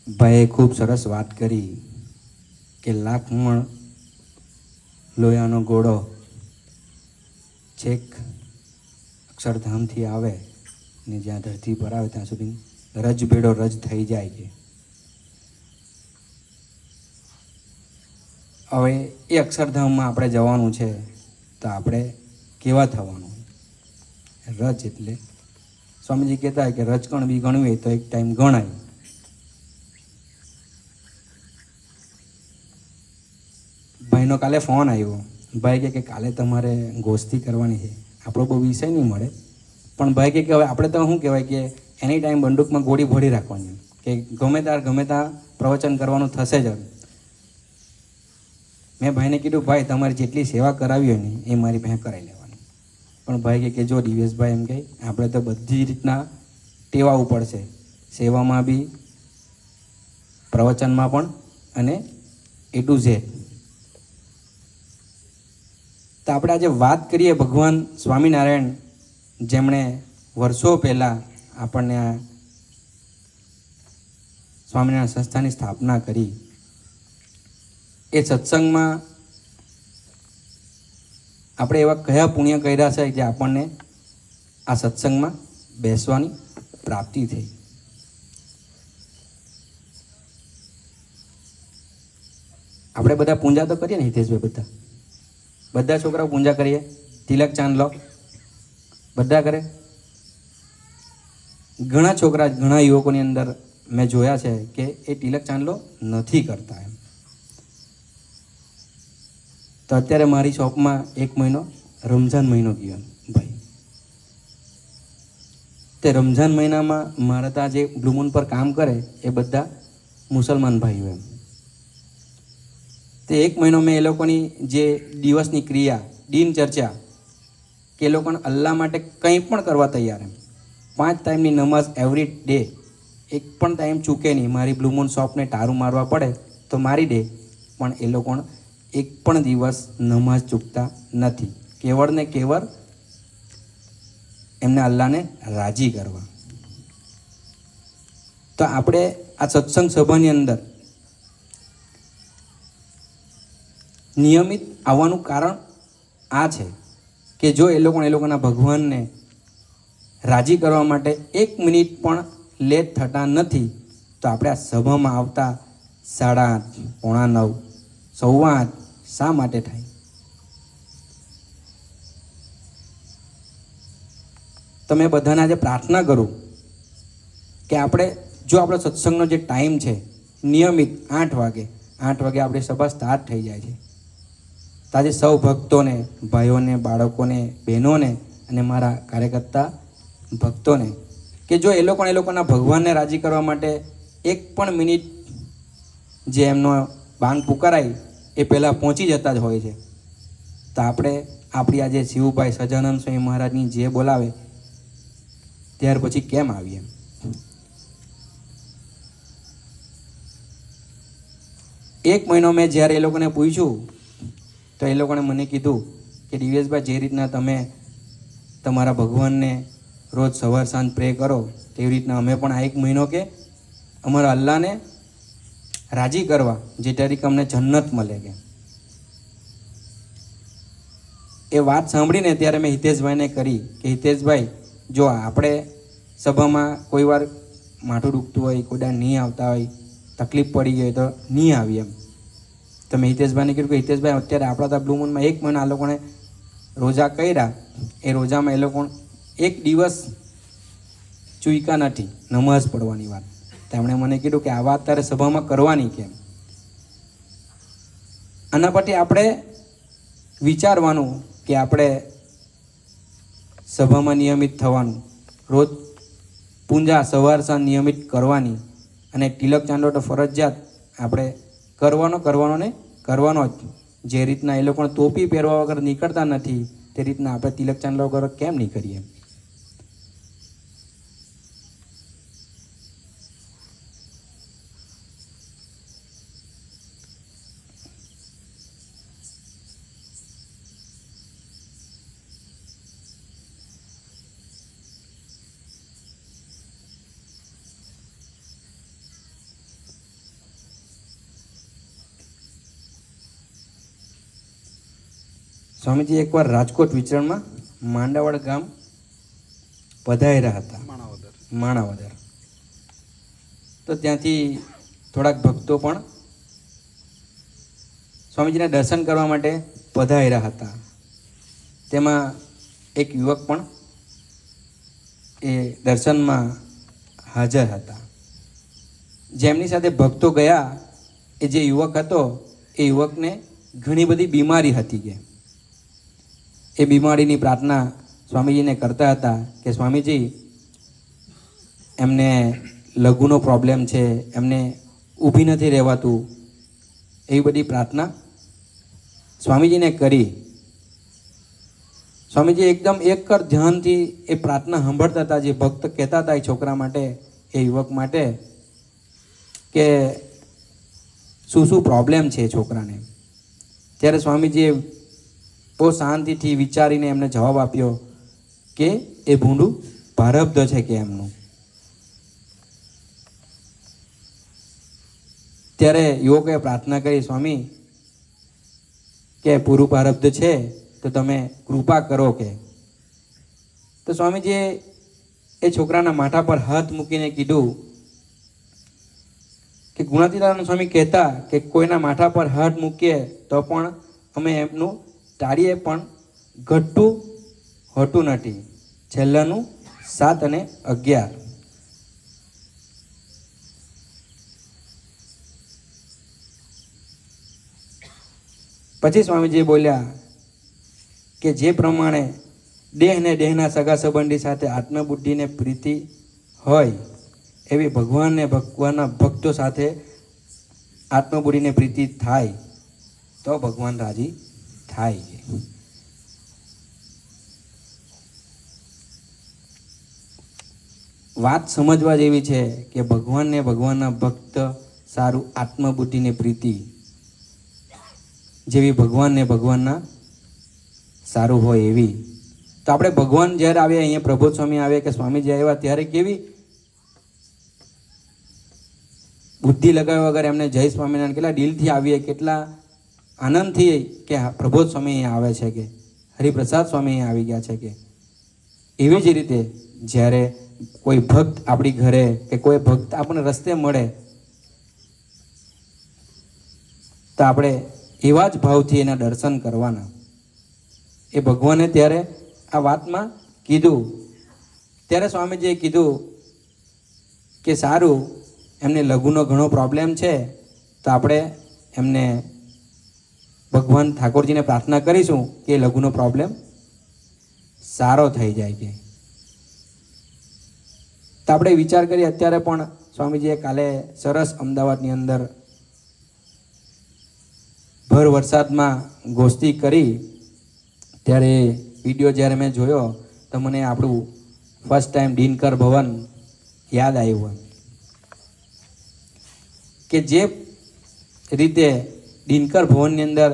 ભાઈએ ખૂબ સરસ વાત કરી કે લાખ મણ લોયાનો ઘોડો છેક અક્ષરધામથી આવે ને જ્યાં ધરતી પર આવે ત્યાં સુધી રજભેડો રજ થઈ જાય છે. હવે એ અક્ષરધામમાં આપણે જવાનું છે તો આપણે કેવા થવાનું? રજ એટલે સ્વામીજી કહેતા હોય કે રજકણ બી ગણવી તો એક ટાઈમ ગણાય. ભાઈનો કાલે ફોન આવ્યો. ભાઈ કે કાલે તમારે ગોષ્ઠી કરવાની છે. આપણો બહુ વિષય નહીં મળે, પણ ભાઈ કે હવે આપણે તો શું કહેવાય કે એની ટાઈમ બંદૂકમાં ગોળી ભરી રાખવાની, કે ગમે ત્યાં પ્રવચન કરવાનું થશે જ. મેં ભાઈને કીધું ભાઈ તમારી જેટલી સેવા કરાવી હોય ને એ મારી પાસે કરાવી લેવાની. પણ ભાઈ કે જો દિવેશભાઈ એમ કહે આપણે તો બધી રીતના ટેવાવું પડશે, સેવામાં બી, પ્રવચનમાં પણ, અને એ ટુ ઝેડ. તો આપણે આજે વાત કરીએ ભગવાન સ્વામિનારાયણ, જેમણે વર્ષો પહેલાં આપણને આ સ્વામિનારાયણ સંસ્થાની સ્થાપના કરી. એ સત્સંગમાં આપણે એવા કયા પુણ્ય કર્યા છે જે આપણને આ સત્સંગમાં બેસવાની પ્રાપ્તિ થઈ? આપણે બધા પૂજા તો કરીએ ને હિતેશભાઈ? બધા છોકરાઓ પૂજા કરીએ, તિલક ચાંદલો બધા કરે. ઘણા છોકરા, ઘણા યુવકોની અંદર મેં જોયા છે કે એ તિલક ચાંદલો નથી કરતા. એમ તો અત્યારે મારી શોપમાં એક મહિનો રમઝાન મહિનો ગયો ભાઈ. તે રમઝાન મહિનામાં મારા ત્યાં જે બ્લુ મૂન પર કામ કરે એ બધા મુસલમાન ભાઈઓ. એમ તે એક મહિનો મેં એ લોકોની જે દિવસની ક્રિયા, દિનચર્ચા, કે એ લોકોને અલ્લાહ માટે કંઈ પણ કરવા તૈયાર. એમ 5 ટાઈમની નમાઝ એવરી ડે, એક પણ ટાઈમ ચૂકે નહીં. મારી બ્લુ મૂન શોપને ટારું મારવા પડે તો મારી દે, પણ એ લોકો એક પણ દિવસ નમાઝ ચૂકતા નથી. કેવળ ને કેવળ એમને અલ્લાહને રાજી કરવા. તો આપણે આ સત્સંગ સભાની અંદર નિયમિત આવવાનું કારણ આ છે કે જો એ લોકોના ભગવાનને રાજી કરવા માટે 1 મિનિટ પણ લેટ થતા નથી, તો આપણે આ સભામાં આવતા 8:30, 8:45, 8:15 શા માટે થાય? તો મેં બધાને આજે પ્રાર્થના કરું કે આપણે જો આપણો સત્સંગનો જે ટાઈમ છે નિયમિત 8 વાગે આપણી સભા સ્ટાર્ટ થઈ જાય છે. તો આજે સૌ ભક્તોને, ભાઈઓને, બાળકોને, બહેનોને અને મારા કાર્યકર્તા ભક્તોને કે જો એ લોકોના ભગવાનને રાજી કરવા માટે 1 પણ મિનિટ જે એમનો બાંગ પુકારાય એ પહેલાં પહોંચી જતા જ હોય છે. તો આપણે આપણી આજે શિવભાઈ સહજાનંદ સ્વામી મહારાજની જે બોલાવે ત્યાર પછી કેમ આવીએ? એક મહિનો મેં જ્યારે એ લોકોને પૂછ્યું તો એ લોકોને મને કીધું કે દિવેશભાઈ, જે રીતના તમે તમારા ભગવાનને રોજ સવાર સાંજ પ્રે કરો તેવી રીતના અમે પણ આ 1 મહિનો કે અમારા અલ્લાહને રાજી કરવા, જે તરીકે અમને જન્નત મળે. કે એ વાત સાંભળીને ત્યારે મેં હિતેશભાઈને કરી કે હિતેશભાઈ, જો આપણે સભામાં કોઈ વાર માથું દુખતું હોય, કોઈ વાર નહીં આવતા હોય, તકલીફ પડી ગઈ હોય તો નહીં આવી. એમ તો મેં હિતેશભાઈને કીધું કે હિતેશભાઈ, અત્યારે આપણા ત્યાં બ્લુ મૂનમાં 1 મહિના આ લોકોને રોજા કર્યા, એ રોજામાં એ લોકો 1 દિવસ ચૂક્યા નથી નમાઝ પડવાની વાત. તેમણે મને કીધું કે આ વાત તારે સભામાં કરવાની કેમ? આના પરથી આપણે વિચારવાનું કે આપણે સભામાં નિયમિત થવાનું, રોજ પૂજા સવાર સાંજ નિયમિત કરવાની, અને તિલક ચાંદલો તો ફરજિયાત આપણે કરવાનો જ. જે રીતના એ લોકોને ટોપી પહેરવા વગર નીકળતા નથી તે રીતના આપણે તિલક ચાંદલો વગર કેમ નહીં કરીએ? સ્વામીજી એકવાર રાજકોટ વિચરણમાં માંડાવડ ગામ પધાર્યા હતા, માણાવદર. તો ત્યાંથી થોડાક ભક્તો પણ સ્વામીજીના દર્શન કરવા માટે પધાર્યા હતા. તેમાં એક યુવક પણ એ દર્શનમાં હાજર હતા. જેમની સાથે ભક્તો ગયા, એ જે યુવક હતો એ યુવકને ઘણી બધી બીમારી હતી. કે એ બીમારીની પ્રાર્થના સ્વામીજીને કરતા હતા કે સ્વામીજી, એમને લઘુનો પ્રોબ્લેમ છે, એમને ઊભી નથી રહેવાતું. એવી બધી પ્રાર્થના સ્વામીજીને કરી. સ્વામીજી એકદમ એકર ધ્યાનથી એ પ્રાર્થના સાંભળતા હતા. જે ભક્ત કહેતા હતા એ છોકરા માટે, એ યુવક માટે, કે શું શું પ્રોબ્લેમ છે એ છોકરાને. ત્યારે સ્વામીજીએ બહુ શાંતિથી વિચારીને એમને જવાબ આપ્યો કે એ ભૂંડું ભારબ્ધ છે કે એમનું. ત્યારે યુવકોએ પ્રાર્થના કરી, સ્વામી કે પૂરું પ્રારબ્ધ છે તો તમે કૃપા કરો. કે તો સ્વામીજીએ એ છોકરાના માથા પર હાથ મૂકીને કીધું કે ગુણાતીતાનંદ સ્વામી કહેતા કે કોઈના માથા પર હાથ મૂકીએ તો પણ અમે એમનું ટાળીએ પણ ઘટતું હોતું નથી. છેલ્લાનું 7 અને 11. પછી સ્વામીજી બોલ્યા કે જે પ્રમાણે દેહને દેહના સગા સંબંધી સાથે આત્મબુદ્ધિને પ્રીતિ હોય, એવી ભગવાનને ભગવાનના ભક્તો સાથે આત્મબુદ્ધિને પ્રીતિ થાય તો ભગવાન રાજી થાય. વાત સમજવા જેવી છે કે ભગવાનને ભગવાનના ભક્ત સારું આત્મબુદ્ધિને પ્રીતિ જેવી ભગવાનને ભગવાનના સારું હોય એવી. તો આપણે ભગવાન જ્યારે આવે, અહીંયા પ્રબોધ સ્વામી આવે કે સ્વામીજી આવ્યા, ત્યારે કેવી બુદ્ધિ લગાવ્યા વગર એમને જય સ્વામિનારાયણ કેટલા દિલથી આવીએ, કેટલા આનંદથી કે પ્રબોધ સ્વામી અહીંયા આવે છે, કે હરિપ્રસાદ સ્વામી અહીંયા આવી ગયા છે. કે એવી જ રીતે જ્યારે કોઈ ભક્ત આપણી ઘરે કે કોઈ ભક્ત આપણને રસ્તે મળે તો આપણે એવા જ ભાવથી એના દર્શન કરવાના. એ ભગવાને ત્યારે આ વાતમાં કીધું. ત્યારે સ્વામીજીએ કીધું કે સારું, એમને લઘુનો ઘણો પ્રોબ્લેમ છે તો આપણે એમને ભગવાન ઠાકોરજીને પ્રાર્થના કરીશું કે લઘુનો પ્રોબ્લેમ સારો થઈ જાય. કે તો આપણે વિચાર કરીએ, અત્યારે પણ સ્વામીજીએ કાલે સરસ અમદાવાદની અંદર ભર વરસાદમાં ગોષ્ઠી કરી. ત્યારે વિડીયો જ્યારે મેં જોયો તો મને આપણું ફર્સ્ટ ટાઈમ દિનકર ભવન યાદ આવ્યું. કે જે રીતે દિનકર ભવનની અંદર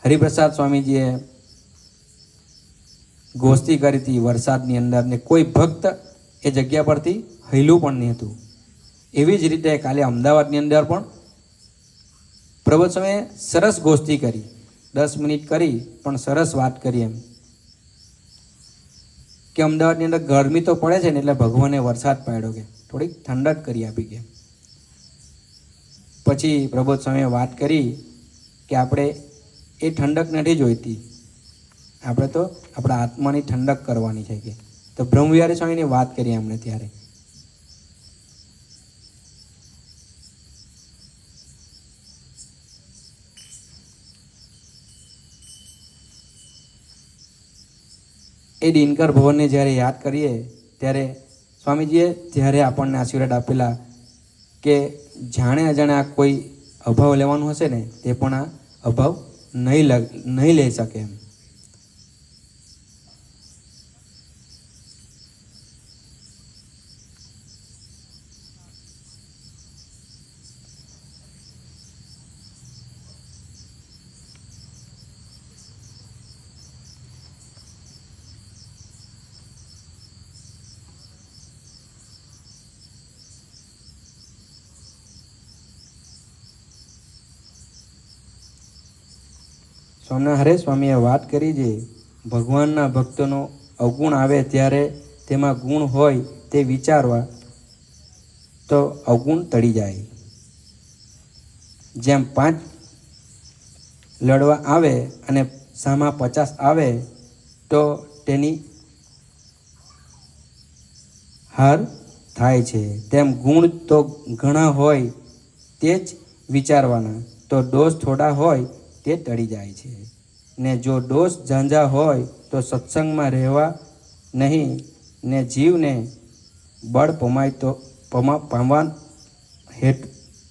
હરિપ્રસાદ સ્વામીજીએ ગોષ્ઠી કરી હતી વરસાદની અંદર, ને કોઈ ભક્ત એ જગ્યા પરથી હૈલું પણ નહીં હતું. એવી જ રીતે કાલે અમદાવાદની અંદર પણ પ્રબોધ સ્વામીએ સરસ ગોષ્ઠી કરી. 10 મિનિટ કરી પણ સરસ વાત કરી. એમ કે અમદાવાદની અંદર ગરમી તો પડે છે ને, એટલે ભગવાને વરસાદ પાડ્યો, કે થોડીક ઠંડક કરી આપી. કે પછી પ્રબોધ સ્વામીએ વાત કરી કે આપણે એ ઠંડક નથી જોઈતી, આપણે તો આપણા આત્માની ઠંડક કરવાની છે. કે તો બ્રહ્મવિહારી સ્વામીની વાત કરી એમણે. ત્યારે એ દિનકર ભવનને જ્યારે યાદ કરીએ ત્યારે સ્વામીજીએ ત્યારે આપણને આશીર્વાદ આપેલા કે જાણે અજાણે કોઈ અભાવ લેવાનું હશે ને, તે પણ આ અભાવ નહીં લઈ શકે. એમ સ્વામિનારાયણ હરે સ્વામીએ વાત કરી છે, ભગવાનના ભક્તોનો અવગુણ આવે ત્યારે તેમાં ગુણ હોય તે વિચારવા તો અવગુણ ટળી જાય. જેમ 5 લડવા આવે અને સામા 50 આવે તો તેની હાર થાય છે, તેમ ગુણ તો ઘણા હોય તે જ વિચારવાના, તો દોષ થોડા હોય તે ટળી જાય છે. ને જો દોષ ઝાંઝા હોય તો સત્સંગમાં રહેવા નહીં, ને જીવને બળ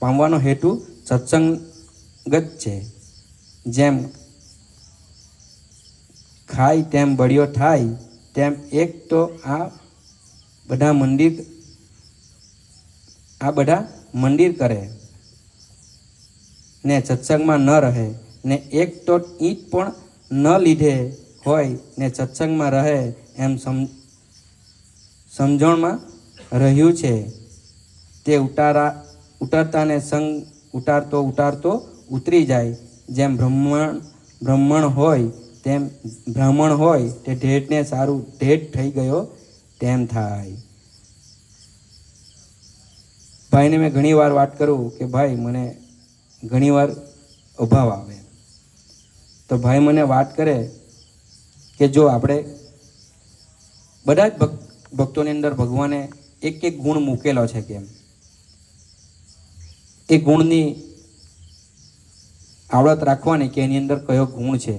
પામવાનો હેતુ સત્સંગ જ છે. જેમ ખાય તેમ બળિયો થાય, તેમ એક તો આ બધા મંદિર કરે ને સત્સંગમાં ન રહે, ને એક તો ઈંટ પણ ન લીધે હોય ને સત્સંગમાં રહે, એમ સમજણમાં રહ્યું છે. તે ઉતરતાને સંગ ઉતારતો ઉતરી જાય. જેમ બ્રાહ્મણ હોય તે ઢેઢને સારું ઢેઢ થઈ ગયો તેમ થાય. ભાઈને મેં ઘણી વાર વાત કરું કે ભાઈ મને ઘણી વાર અભાવ આવે, તો ભાઈ મને વાત કરે કે જો આપણે બધા જ ભક્તોની અંદર ભગવાને એક ગુણ મૂકેલો છે, કેમ એ ગુણની આવડત રાખવાની કે એની અંદર કયો ગુણ છે.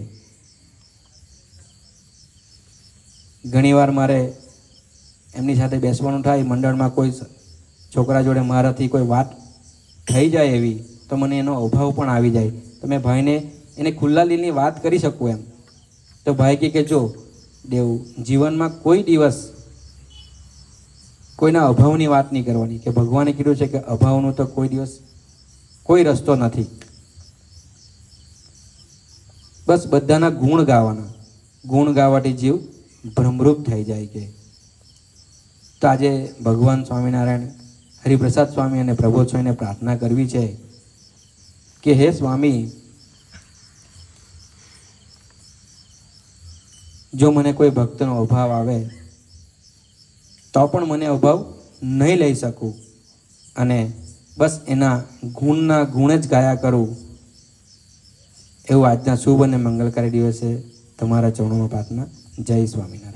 ઘણીવાર મારે એમની સાથે બેસવાનું થાય, મંડળમાં કોઈ છોકરા જોડે મારાથી કોઈ વાત થઈ જાય એવી, તો મને એનો અભાવ પણ આવી જાય. તો મેં ભાઈને એને ખુલ્લા દિલની વાત કરી શકું એમ. તો ભાઈ કે જો દેવ, જીવનમાં કોઈ દિવસ કોઈના અભાવની વાત નહીં કરવાની, કે ભગવાને કીધું છે કે અભાવનું તો કોઈ દિવસ કોઈ રસ્તો નથી. બસ બધાના ગુણ ગાવાના, ગુણ ગાવાથી જીવ ભ્રમરૂપ થઈ જાય. કે તો આજે ભગવાન સ્વામિનારાયણ હરિપ્રસાદ સ્વામી અને પ્રબોધ સ્વામીને પ્રાર્થના કરવી છે કે હે સ્વામી, જો મને કોઈ ભક્તનો અભાવ આવે તો પણ મને અભાવ નહીં લઈ શકું, અને બસ એના ગુણના ગુણ જ ગાયા કરું. એવું આજના શુભ અને મંગલકારી દિવસે તમારા ચરણોમાં પ્રાર્થના. જય સ્વામિનારાયણ.